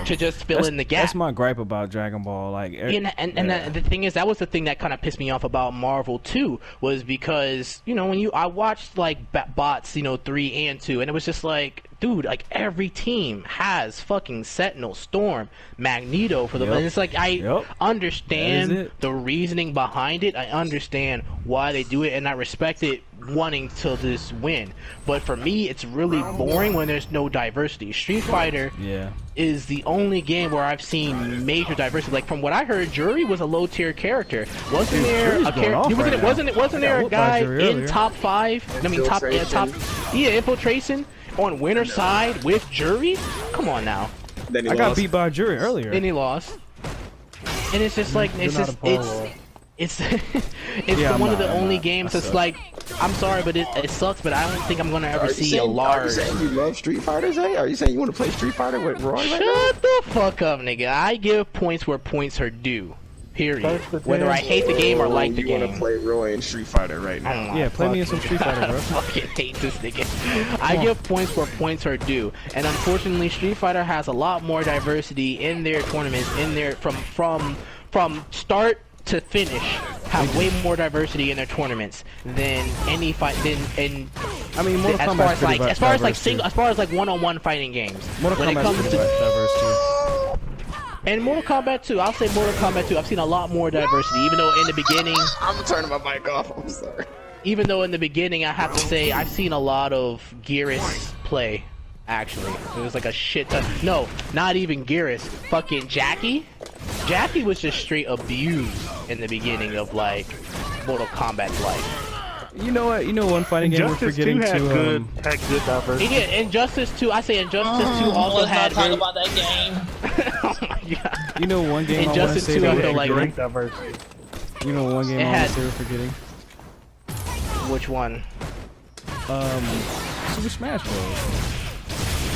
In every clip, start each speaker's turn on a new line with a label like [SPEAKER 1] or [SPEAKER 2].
[SPEAKER 1] to just fill in the gap.
[SPEAKER 2] That's my gripe about Dragon Ball. Like,
[SPEAKER 1] the thing is, that was the thing that kind of pissed me off about Marvel too, was because I watched like bots 3 and 2, and it was just like, dude, like every team has fucking Sentinel, Storm, Magneto for the. And it's like I understand the reasoning behind it. I understand why they do it, and I respect it wanting to just win. But for me, it's really boring when there's no diversity. Street Fighter is the only game where I've seen major diversity. Like from what I heard, Jury was a low tier character. Wasn't there a character? Wasn't there a guy in top 5? I mean top Infiltration on winner's side with Jury? Come on now.
[SPEAKER 2] I got beat by Jury earlier.
[SPEAKER 1] And he lost. And it's just like it's one of the only games that's like, I'm sorry, but it sucks, but I don't think I'm gonna ever see a large.
[SPEAKER 3] Are you saying you love Street Fighter, Zay? Are you saying you want to play Street Fighter with Roy right now?
[SPEAKER 1] Shut the fuck up, nigga. I give points where points are due. Period. Whether I hate the game or like the game.
[SPEAKER 3] You want to play Roy in Street Fighter right now?
[SPEAKER 2] Yeah, play me in some Street Fighter, bro.
[SPEAKER 1] I fucking hate this nigga. I give points where points are due, and unfortunately, Street Fighter has a lot more diversity in their tournaments. In their from start to finish, have way more diversity in their tournaments than any fight.
[SPEAKER 2] I mean, as far
[SPEAKER 1] as like one-on-one fighting games.
[SPEAKER 2] Mortal Kombat's pretty diverse too.
[SPEAKER 1] And Mortal Kombat 2, I'll say Mortal Kombat 2, I've seen a lot more diversity, even though in the beginning...
[SPEAKER 3] I'm turning my mic off, I'm sorry.
[SPEAKER 1] Even though in the beginning, I have to say, I've seen a lot of Geras play, actually. It was like a shit ton. No, not even Geras. Fucking Jackie. Jackie was just straight abused in the beginning of, like, Mortal Kombat's life.
[SPEAKER 2] You know what? One fighting game we're forgetting
[SPEAKER 4] had
[SPEAKER 2] to
[SPEAKER 4] good diversity.
[SPEAKER 1] Yeah, Injustice 2. I say Injustice 2 also had.
[SPEAKER 5] Let's not talk about that game.
[SPEAKER 1] Oh my god.
[SPEAKER 2] You know one game
[SPEAKER 1] Injustice
[SPEAKER 2] I want to say
[SPEAKER 1] 2 I
[SPEAKER 2] that
[SPEAKER 1] feel like
[SPEAKER 4] great diversity.
[SPEAKER 2] You know one game I want to say we're forgetting.
[SPEAKER 1] Which one?
[SPEAKER 2] Super Smash Bros.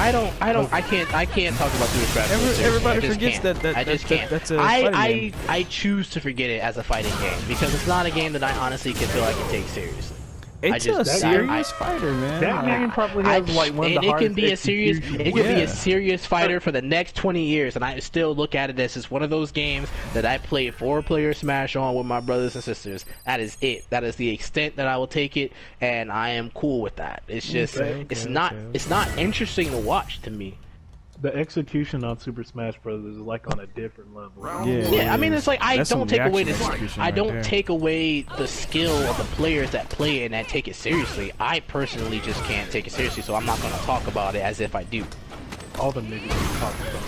[SPEAKER 1] I can't talk about Super Smash Bros.
[SPEAKER 2] Everybody forgets that.
[SPEAKER 1] I just can't.
[SPEAKER 2] That's a fighting game.
[SPEAKER 1] I choose to forget it as a fighting game because it's not a game that I honestly can feel I can take seriously.
[SPEAKER 2] It's a serious fighter, man.
[SPEAKER 4] That game probably has like one of the hardest executions.
[SPEAKER 1] It can be a serious fighter for the next 20 years, and I still look at it as just one of those games that I play 4-player Smash on with my brothers and sisters. That is it. That is the extent that I will take it, and I am cool with that. It's just it's not interesting to watch to me.
[SPEAKER 4] The execution on Super Smash Bros. Is like on a different level.
[SPEAKER 1] Yeah, I mean, it's like I don't take away take away the skill of the players that play it and that take it seriously. I personally just can't take it seriously, so I'm not gonna talk about it as if I do.
[SPEAKER 4] All the niggas you talk about.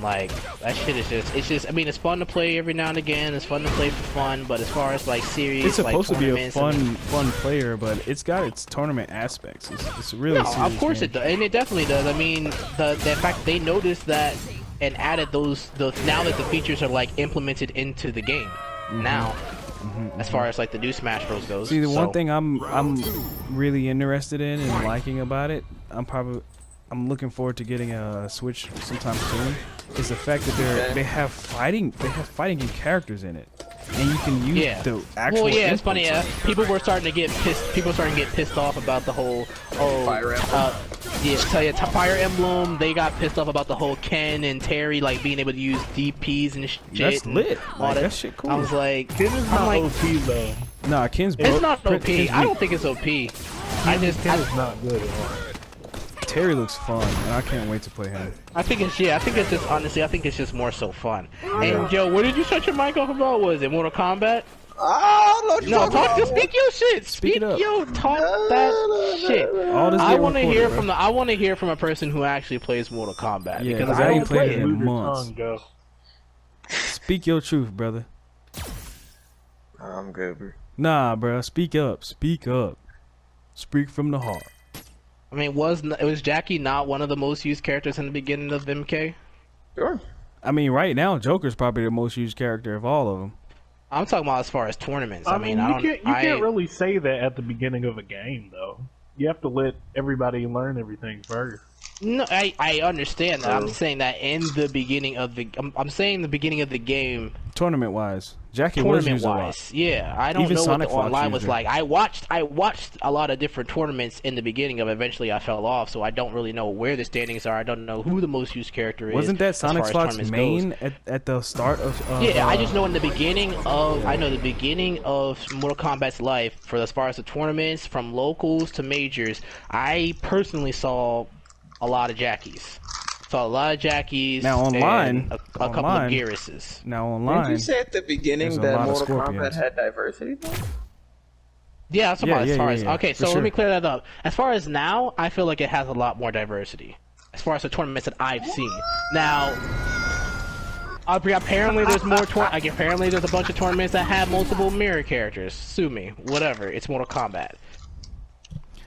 [SPEAKER 1] Like that shit is just I mean, it's fun to play every now and again. It's fun to play for fun, but as far as like serious,
[SPEAKER 2] it's supposed
[SPEAKER 1] like,
[SPEAKER 2] to be a fun player, but it's got its tournament aspects. It's really serious,
[SPEAKER 1] of course
[SPEAKER 2] man.
[SPEAKER 1] it does, and it definitely does. I mean, the fact they noticed that and added those now that the features are like implemented into the game now. As far as like the new Smash Bros goes.
[SPEAKER 2] See, the one thing I'm really interested in and liking about it, I'm looking forward to getting a Switch sometime soon, is the fact that they have fighting game characters in it, and you can use the actual.
[SPEAKER 1] Well, yeah, it's funny. People were starting to get pissed. People starting to get pissed off about the whole
[SPEAKER 3] Fire Emblem.
[SPEAKER 1] Fire Emblem. They got pissed off about the whole Ken and Terry like being able to use DPs and shit.
[SPEAKER 2] That's lit. Like, that shit cool.
[SPEAKER 1] I was like,
[SPEAKER 4] Ken is not OP though.
[SPEAKER 2] Nah, Ken's.
[SPEAKER 1] It's not OP. I don't think it's OP.
[SPEAKER 4] Ken is not good at all.
[SPEAKER 2] Terry looks fun, and I can't wait to play him.
[SPEAKER 1] I think it's just honestly, I think it's just more so fun. And Joe, what did you shut your mic off about? Was it Mortal Kombat?
[SPEAKER 3] No,
[SPEAKER 1] just speak your shit. Speak your that shit. I want to hear from I want to hear from a person who actually plays Mortal Kombat.
[SPEAKER 2] Yeah,
[SPEAKER 1] because
[SPEAKER 2] I ain't played
[SPEAKER 4] it
[SPEAKER 2] in months. Speak your truth, brother.
[SPEAKER 3] I'm good, bro.
[SPEAKER 2] Nah, bro, speak up. Speak up. Speak from the heart.
[SPEAKER 1] I mean, was Jackie not one of the most used characters in the beginning of MK?
[SPEAKER 3] Sure.
[SPEAKER 2] I mean, right now, Joker's probably the most used character of all of them.
[SPEAKER 1] I'm talking about as far as tournaments.
[SPEAKER 4] I mean, you can't really say that at the beginning of a game, though. You have to let everybody learn everything first.
[SPEAKER 1] No, I understand that. I'm saying that in the beginning of the I'm saying the beginning of the game,
[SPEAKER 2] Tournament wise, Jackie was
[SPEAKER 1] tournament
[SPEAKER 2] used a lot.
[SPEAKER 1] wise. Yeah, I don't
[SPEAKER 2] Even
[SPEAKER 1] know
[SPEAKER 2] Sonic
[SPEAKER 1] what the
[SPEAKER 2] Fox
[SPEAKER 1] online
[SPEAKER 2] used
[SPEAKER 1] was
[SPEAKER 2] it.
[SPEAKER 1] like. I watched a lot of different tournaments in the beginning of it. Eventually I fell off, so I don't really know where the standings are. I don't know who the most used character is.
[SPEAKER 2] Wasn't that
[SPEAKER 1] as far
[SPEAKER 2] Sonic
[SPEAKER 1] as
[SPEAKER 2] Fox
[SPEAKER 1] tournaments
[SPEAKER 2] main
[SPEAKER 1] goes.
[SPEAKER 2] at the start of?
[SPEAKER 1] Yeah, I just know in the beginning of the beginning of Mortal Kombat's life, for as far as the tournaments from locals to majors, I personally saw a lot of Jackies. Saw a lot of Jackies.
[SPEAKER 2] Now online,
[SPEAKER 1] and a couple of Gyruses.
[SPEAKER 2] Now
[SPEAKER 3] Didn't
[SPEAKER 2] online,
[SPEAKER 3] you say at the beginning
[SPEAKER 2] there's a
[SPEAKER 3] that
[SPEAKER 2] lot of
[SPEAKER 3] Mortal
[SPEAKER 2] Scorpions.
[SPEAKER 3] Kombat had diversity?
[SPEAKER 1] Yeah, that's about as far as
[SPEAKER 2] yeah.
[SPEAKER 1] okay.
[SPEAKER 2] For
[SPEAKER 1] So
[SPEAKER 2] sure.
[SPEAKER 1] let me clear that up. As far as now, I feel like it has a lot more diversity. As far as the tournaments that I've seen. Now, apparently there's more apparently there's a bunch of tournaments that have multiple mirror characters. Sue me, whatever. It's Mortal Kombat.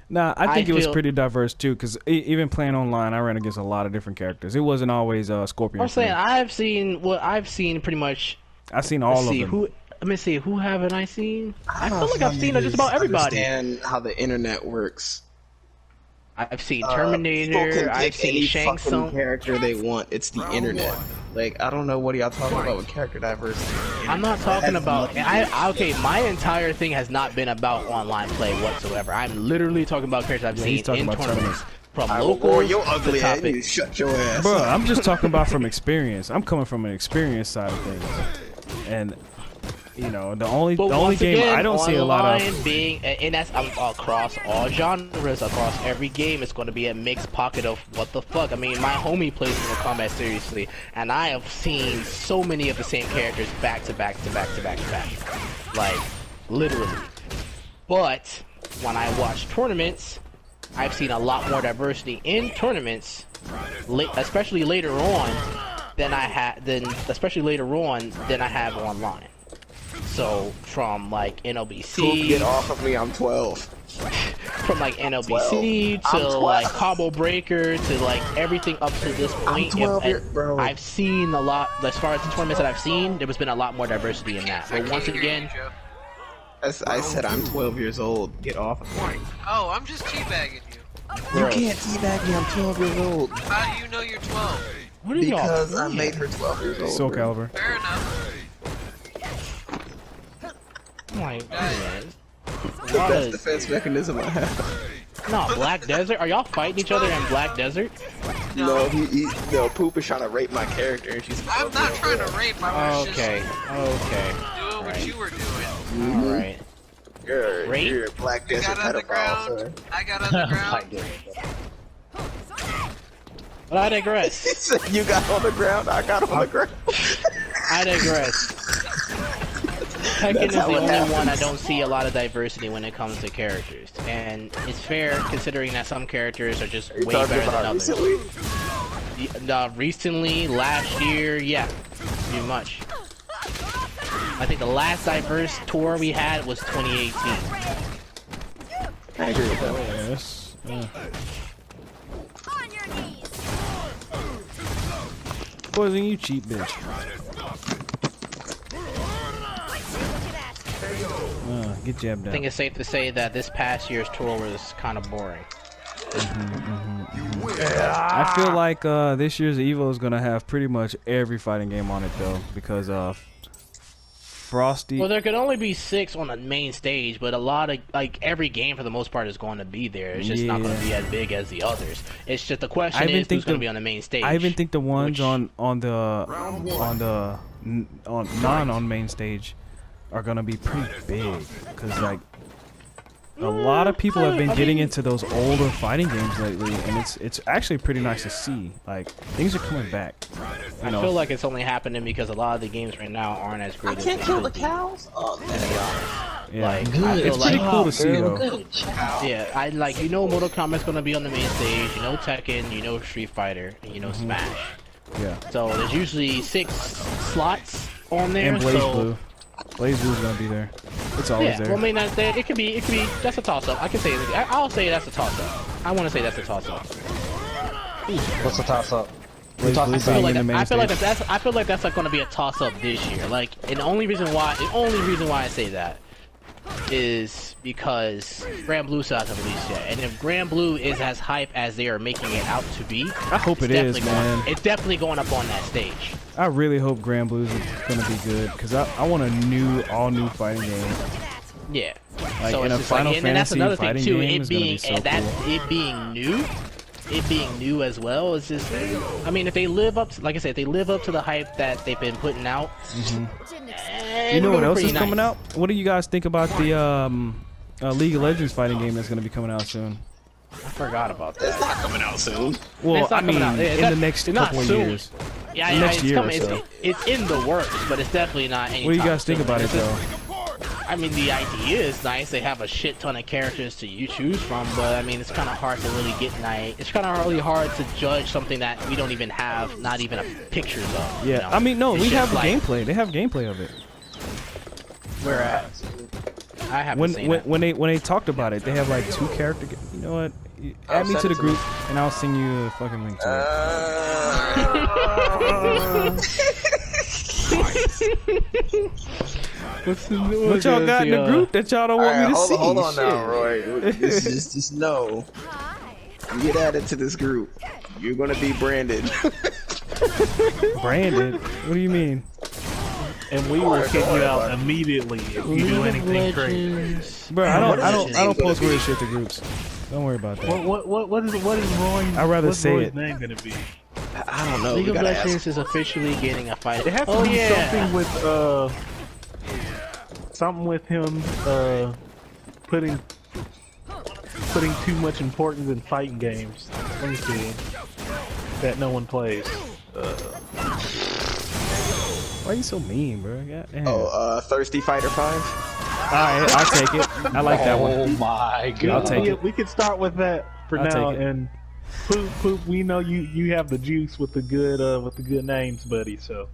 [SPEAKER 2] Nah, I think it was
[SPEAKER 1] feel-
[SPEAKER 2] pretty diverse too. Because even playing online, I ran against a lot of different characters. It wasn't always Scorpion.
[SPEAKER 1] I'm
[SPEAKER 2] for me.
[SPEAKER 1] saying I've seen pretty much.
[SPEAKER 2] I've seen all
[SPEAKER 1] Let's
[SPEAKER 2] of
[SPEAKER 1] see
[SPEAKER 2] them.
[SPEAKER 1] let me see who haven't I seen? I
[SPEAKER 3] don't
[SPEAKER 1] feel like I've seen just about everybody.
[SPEAKER 3] Understand how the internet works.
[SPEAKER 1] I've seen
[SPEAKER 3] People
[SPEAKER 1] Terminator.
[SPEAKER 3] can
[SPEAKER 1] I've
[SPEAKER 3] pick
[SPEAKER 1] seen
[SPEAKER 3] any
[SPEAKER 1] Shang
[SPEAKER 3] fucking
[SPEAKER 1] Tsung.
[SPEAKER 3] character they want. It's the internet. Like, I don't know what y'all talking about with character diversity.
[SPEAKER 1] I'm not talking about. Okay, my entire thing has not been about online play whatsoever. I'm literally talking about characters I've
[SPEAKER 2] he's
[SPEAKER 1] seen
[SPEAKER 2] talking
[SPEAKER 1] in
[SPEAKER 2] about
[SPEAKER 1] tournaments, from
[SPEAKER 3] Well,
[SPEAKER 1] local
[SPEAKER 3] your
[SPEAKER 1] to
[SPEAKER 3] ugly ass,
[SPEAKER 1] topic.
[SPEAKER 3] you shut your ass.
[SPEAKER 2] Bro, I'm just talking about from experience. I'm coming from an experience side of things, and you know the only
[SPEAKER 1] But
[SPEAKER 2] only
[SPEAKER 1] once
[SPEAKER 2] game
[SPEAKER 1] again,
[SPEAKER 2] I don't see a lot
[SPEAKER 1] online
[SPEAKER 2] of.
[SPEAKER 1] being, and that's across all genres, across every game. It's going to be a mixed pocket of what the fuck. I mean, my homie plays Mortal Kombat seriously, and I have seen so many of the same characters back to back to back to back to back, like literally. But when I watch tournaments, I've seen a lot more diversity in tournaments, especially later on than I have online. So from like NLBC,
[SPEAKER 3] Get off of me, I'm 12.
[SPEAKER 1] from like NLBC to
[SPEAKER 3] 12.
[SPEAKER 1] like Combo Breaker to like everything up to this point.
[SPEAKER 3] 12 bro.
[SPEAKER 1] I've seen a lot. As far as the tournaments that I've seen, there's been a lot more diversity in that. But once again,
[SPEAKER 3] I said I'm 12 years old. Get off of me.
[SPEAKER 6] Oh, I'm just teabagging you.
[SPEAKER 3] You can't teabag me, I'm 12 years old.
[SPEAKER 6] How do you know you're 12?
[SPEAKER 1] what are y'all
[SPEAKER 3] Because I
[SPEAKER 1] doing?
[SPEAKER 3] made her 12 years old.
[SPEAKER 2] Soul
[SPEAKER 3] bro.
[SPEAKER 2] Calibur.
[SPEAKER 6] Fair enough.
[SPEAKER 1] Oh my goodness.
[SPEAKER 3] The best defense mechanism I have.
[SPEAKER 1] No, Black Desert? Are y'all fighting each other in Black Desert?
[SPEAKER 3] No, Poop is trying to rape my character, and she's.
[SPEAKER 6] I'm not trying to rape. I was
[SPEAKER 1] Okay, okay.
[SPEAKER 6] just doing what you were doing.
[SPEAKER 1] Alright. Rape?
[SPEAKER 3] You're a Black
[SPEAKER 6] I
[SPEAKER 3] Desert
[SPEAKER 6] got on the
[SPEAKER 3] pedophile,
[SPEAKER 6] ground.
[SPEAKER 3] sir.
[SPEAKER 6] I got on the ground.
[SPEAKER 1] But I digress.
[SPEAKER 3] You got on the ground, I got on the ground.
[SPEAKER 1] I digress. Tekken is
[SPEAKER 3] That's
[SPEAKER 1] the
[SPEAKER 3] how it
[SPEAKER 1] only
[SPEAKER 3] happens.
[SPEAKER 1] one I don't see a lot of diversity when it comes to characters. And it's fair considering that some characters are just way
[SPEAKER 3] Talking
[SPEAKER 1] better than
[SPEAKER 3] about
[SPEAKER 1] others.
[SPEAKER 3] recently?
[SPEAKER 1] Recently, last year, yeah, pretty much. I think the last diverse tour we had was 2018.
[SPEAKER 3] I agree with that.
[SPEAKER 2] Yes. Poison, you cheap bitch. Get jabbed
[SPEAKER 1] I
[SPEAKER 2] out.
[SPEAKER 1] think it's safe to say that this past year's tour was kind of boring.
[SPEAKER 2] I feel like this year's Evo is gonna have pretty much every fighting game on it though, because Frosty.
[SPEAKER 1] Well, there could only be 6 on the main stage, but a lot of, like, every game for the most part is going to be there. It's just not going to be as big as the others. It's just the question is who's going to be on the main stage.
[SPEAKER 2] I even think the ones
[SPEAKER 1] which-
[SPEAKER 2] on non main stage are gonna be pretty big, because like a lot of people have been getting into those older fighting games lately, and it's actually pretty nice to see. Like things are coming back.
[SPEAKER 1] I feel like it's only happening because a lot of the games right now aren't as great as they should be.
[SPEAKER 3] cows? Oh,
[SPEAKER 2] yeah,
[SPEAKER 1] Like, I feel
[SPEAKER 2] it's pretty
[SPEAKER 1] like,
[SPEAKER 2] cool to see though.
[SPEAKER 1] yeah, I like, you know, Mortal Kombat's going to be on the main stage, you know Tekken, you know Street Fighter, and you know Smash.
[SPEAKER 2] Yeah,
[SPEAKER 1] So there's usually 6 slots on there.
[SPEAKER 2] and Blaze
[SPEAKER 1] so,
[SPEAKER 2] Blue. Blaze Blue's gonna be there. It's always
[SPEAKER 1] Yeah,
[SPEAKER 2] there.
[SPEAKER 1] well, I mean, it could be, that's a toss-up. I can say it. I'll say that's a toss-up. I want to say that's a toss-up.
[SPEAKER 7] What's the toss up?
[SPEAKER 2] Blaze Blue
[SPEAKER 1] I feel
[SPEAKER 2] being
[SPEAKER 1] like
[SPEAKER 2] in the main
[SPEAKER 1] I feel like
[SPEAKER 2] stage.
[SPEAKER 1] that's like going to be a toss-up this year. Like, and the only reason why I say that is because Grand Blue still hasn't released yet, and if Grand Blue is as hype as they are making it out to be,
[SPEAKER 2] I hope it is, man.
[SPEAKER 1] It's definitely going up on that stage.
[SPEAKER 2] I really hope Grand Blues is gonna be good because I want a all new fighting game.
[SPEAKER 1] Yeah.
[SPEAKER 2] Like
[SPEAKER 1] so
[SPEAKER 2] in
[SPEAKER 1] it's
[SPEAKER 2] a
[SPEAKER 1] just
[SPEAKER 2] Final
[SPEAKER 1] and that's
[SPEAKER 2] Fantasy
[SPEAKER 1] another thing
[SPEAKER 2] fighting
[SPEAKER 1] too.
[SPEAKER 2] game
[SPEAKER 1] It
[SPEAKER 2] is gonna
[SPEAKER 1] being
[SPEAKER 2] be so cool.
[SPEAKER 1] it being new as well is just. I mean, if they live up, to, like I said, if they live up to the hype that they've been putting out.
[SPEAKER 2] You know what else is coming out? What do you guys think about the League of Legends fighting game that's gonna be coming out soon?
[SPEAKER 1] I forgot about that.
[SPEAKER 3] It's not coming out soon.
[SPEAKER 2] Well,
[SPEAKER 1] It's not
[SPEAKER 2] I mean,
[SPEAKER 1] coming out.
[SPEAKER 2] in the next couple of
[SPEAKER 1] soon.
[SPEAKER 2] years.
[SPEAKER 1] Yeah,
[SPEAKER 2] next
[SPEAKER 1] it's
[SPEAKER 2] year
[SPEAKER 1] coming.
[SPEAKER 2] or so.
[SPEAKER 1] It's in the works, but it's definitely not anytime
[SPEAKER 2] What do you guys think
[SPEAKER 1] soon.
[SPEAKER 2] about it
[SPEAKER 1] It's just-
[SPEAKER 2] though?
[SPEAKER 1] I mean, the idea is nice. They have a shit ton of characters to you choose from, but I mean, it's kind of hard to really get nice. It's kind of really hard to judge something that we don't even have, not even a pictures of.
[SPEAKER 2] Yeah,
[SPEAKER 1] you know?
[SPEAKER 2] I mean, no,
[SPEAKER 1] It's
[SPEAKER 2] we
[SPEAKER 1] just
[SPEAKER 2] have the
[SPEAKER 1] like,
[SPEAKER 2] gameplay. They have gameplay of it.
[SPEAKER 1] Where at? I haven't seen it.
[SPEAKER 2] When they talked about it, they have like 2 character. You know what? Add me to the group, and I'll send you a fucking link to it. What y'all got in the group that y'all don't want me to see?
[SPEAKER 3] Hold on
[SPEAKER 2] Shit.
[SPEAKER 3] now, Roy. This is just no. You get added to this group. You're gonna be branded.
[SPEAKER 2] Branded? What do you mean?
[SPEAKER 4] And we will kick you out immediately if you do anything crazy.
[SPEAKER 2] Bro, I don't post weird shit to groups. Don't worry about that.
[SPEAKER 4] What is Roy?
[SPEAKER 2] I'd rather
[SPEAKER 4] what's
[SPEAKER 2] say
[SPEAKER 4] Roy's
[SPEAKER 2] it.
[SPEAKER 4] name gonna be?
[SPEAKER 3] I don't know.
[SPEAKER 1] League
[SPEAKER 3] We
[SPEAKER 1] of
[SPEAKER 3] gotta
[SPEAKER 1] Legends
[SPEAKER 3] ask.
[SPEAKER 1] is officially getting a fight.
[SPEAKER 4] It has to be something with him putting too much importance in fighting games. Let me see. That no one plays.
[SPEAKER 2] Why are you so mean, bro? Goddamn.
[SPEAKER 3] Oh, Thirsty Fighter 5.
[SPEAKER 2] Alright, I'll take it. I like that
[SPEAKER 7] Oh
[SPEAKER 2] one.
[SPEAKER 7] my god.
[SPEAKER 2] I'll take it.
[SPEAKER 4] We could start with that for
[SPEAKER 2] I'll
[SPEAKER 4] now,
[SPEAKER 2] take it.
[SPEAKER 4] and Poop, we know you have the juice with the good names, buddy. So.